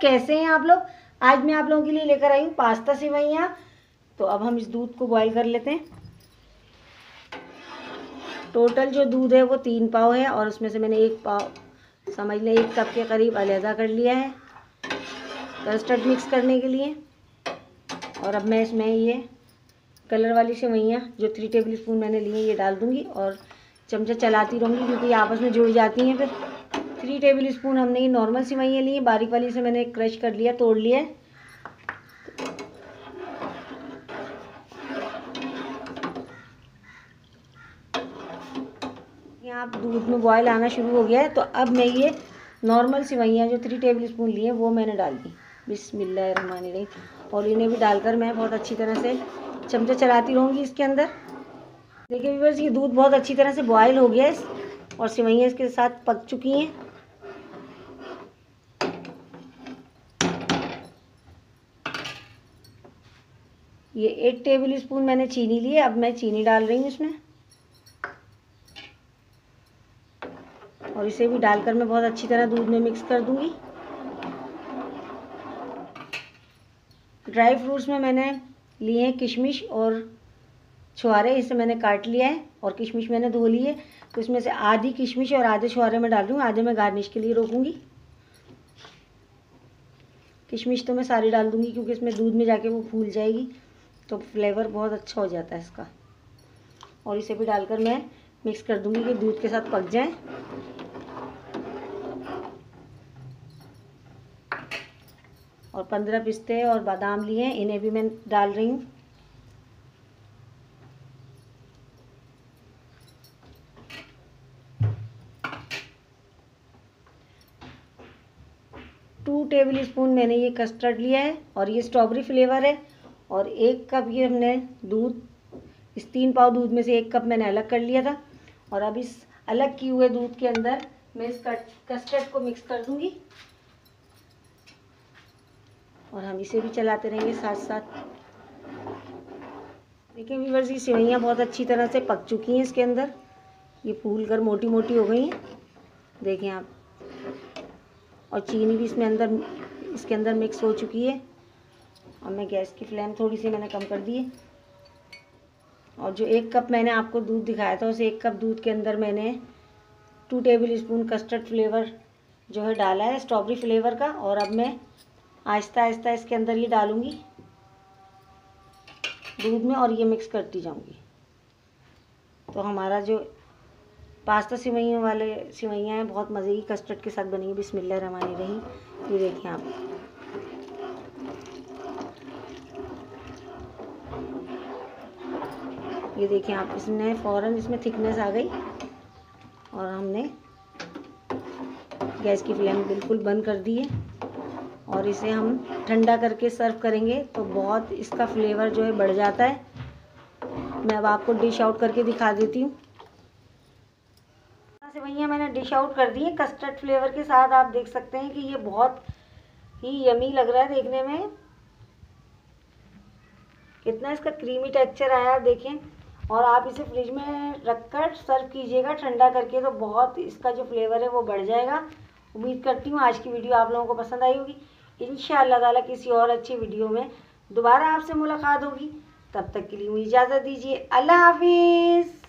कैसे हैं आप लोग। आज मैं आप लोगों के लिए लेकर आई हूँ पास्ता सेवइयाँ। तो अब हम इस दूध को बॉईल कर लेते हैं। टोटल जो दूध है वो 3 पाव है और उसमें से मैंने 1 पाव समझ लें 1 कप के करीब अलहदा कर लिया है कस्टर्ड मिक्स करने के लिए। और अब मैं इसमें ये कलर वाली सेवइयाँ जो 3 टेबल स्पून मैंने लिए ये डाल दूँगी और चमचा चलाती रहूँगी क्योंकि ये आपस में जुड़ जाती हैं। फिर 3 टेबल स्पून हमने ये नॉर्मल सेवइयाँ ली, बारीक वाली से मैंने क्रश कर लिया, तोड़ लिया है। यहाँ दूध में बॉयल आना शुरू हो गया है। तो अब मैं ये नॉर्मल सेवइयाँ जो 3 टेबल स्पून लिए वो मैंने डाल दी। बिस्मिल्लाहिर्रहमानिर्रहीम। और इन्हें भी डालकर मैं बहुत अच्छी तरह से चमचा चलाती रहूँगी इसके अंदर। देखिए व्यूअर्स, ये दूध बहुत अच्छी तरह से बॉयल हो गया है और सेवइयाँ इसके साथ पक चुकी हैं। ये 1 टेबल स्पून मैंने चीनी ली है। अब मैं चीनी डाल रही हूँ इसमें और इसे भी डालकर मैं बहुत अच्छी तरह दूध में मिक्स कर दूँगी। ड्राई फ्रूट्स में मैंने लिए हैं किशमिश और छुहारे, इसे मैंने काट लिया है और किशमिश मैंने धो ली है। तो इसमें से आधी किशमिश और आधे छुहारे में डाल रही हूँ, आधे मैं गार्निश के लिए रोकूँगी। किशमिश तो मैं सारी डाल दूँगी क्योंकि इसमें दूध में जाके वो फूल जाएगी तो फ्लेवर बहुत अच्छा हो जाता है इसका। और इसे भी डालकर मैं मिक्स कर दूँगी कि दूध के साथ पक जाए। और 15 पिस्ते और बादाम लिए हैं, इन्हें भी मैं डाल रही हूँ। टू टेबल स्पून मैंने ये कस्टर्ड लिया है और ये स्ट्रॉबेरी फ्लेवर है। और 1 कप ये हमने दूध, इस 3 पाव दूध में से 1 कप मैंने अलग कर लिया था। और अब इस अलग किए हुए दूध के अंदर मैं इस कस्टर्ड को मिक्स कर दूंगी और हम इसे भी चलाते रहेंगे साथ साथ। देखिए व्यूअर्स, ये सेवइयाँ बहुत अच्छी तरह से पक चुकी हैं इसके अंदर, ये फूल कर मोटी मोटी हो गई हैं, देखें आप। और चीनी भी इसके अंदर मिक्स हो चुकी है। और मैं गैस की फ्लेम थोड़ी सी मैंने कम कर दी है। और जो 1 कप मैंने आपको दूध दिखाया था उस 1 कप दूध के अंदर मैंने 2 टेबल स्पून कस्टर्ड फ्लेवर जो है डाला है, स्ट्रॉबेरी फ्लेवर का। और अब मैं आहिस्ता आहिस्ता इसके अंदर ये डालूँगी दूध में और ये मिक्स करती जाऊँगी। तो हमारा जो पास्ता सेवइयों वाले सेवइयाँ हैं बहुत मज़े की कस्टर्ड के साथ बनेंगी। बिस्मिल्लाहिर्रहमानिर्रहीम। ये देखिए आप, ये देखिए आप, इसने फ़ौरन इसमें थिकनेस आ गई और हमने गैस की फ्लेम बिल्कुल बंद कर दी है। और इसे हम ठंडा करके सर्व करेंगे तो बहुत इसका फ्लेवर जो है बढ़ जाता है। मैं अब आपको डिश आउट करके दिखा देती हूँ। सेवइयाँ मैंने डिश आउट कर दी है कस्टर्ड फ्लेवर के साथ। आप देख सकते हैं कि ये बहुत ही यमी लग रहा है देखने में, कितना इसका क्रीमी टेक्सचर आया देखें। और आप इसे फ्रिज में रखकर सर्व कीजिएगा ठंडा करके तो बहुत इसका जो फ्लेवर है वो बढ़ जाएगा। उम्मीद करती हूँ आज की वीडियो आप लोगों को पसंद आई होगी। इंशाअल्लाह ताला किसी और अच्छी वीडियो में दोबारा आपसे मुलाकात होगी। तब तक के लिए मुझे इजाज़त दीजिए। अल्लाह हाफिज़।